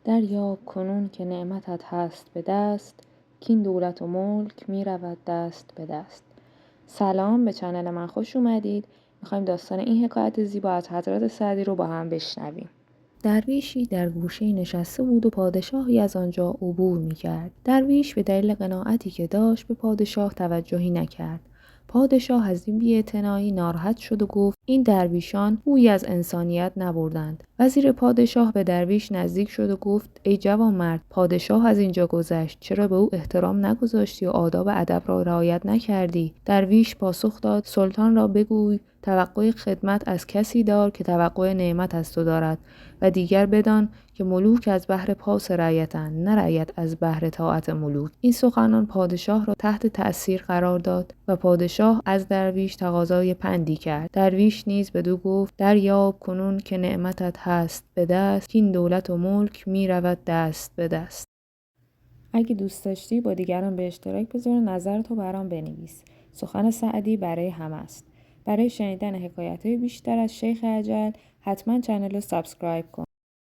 دریاب کنون که نعمتت هست به دست، کین دولت و ملک می رود دست به دست. سلام، به چنل من خوش اومدید. میخوایم داستان این حکایت زیبا از حضرت سعدی رو با هم بشنویم. درویشی در گوشه نشسته بود و پادشاهی از آنجا عبور میکرد. درویش به دلیل قناعتی که داشت به پادشاه توجهی نکرد. پادشاه از این بی‌اعتنایی ناراحت شد و گفت این درویشان بویی از انسانیت نبردند. وزیر پادشاه به درویش نزدیک شد و گفت ای جوانمرد، پادشاه از اینجا گذشت، چرا به او احترام نگذاشتی و آداب ادب را رعایت نکردی؟ درویش پاسخ داد سلطان را بگوی توقع خدمت از کسی دار که توقع نعمت از تو دارد و دیگر بدان که ملوک از بهر پاس رعیتند، نه رعیت از بهر طاعت ملوک. این سخنان پادشاه را تحت تأثیر قرار داد و پادشاه از درویش تقاضای پندی کرد. درویش نیز بدو گفت دریاب کنون که نعمتت هست به دست، کین دولت و ملک می رود دست به دست. اگه دوست داشتی با دیگران به اشتراک بذار و نظرتو برام بنویس. سخن سعدی برای همه است. برای شنیدن حکایت‌های بیشتر از شیخ اجل حتما چنل رو سابسکرایب کن.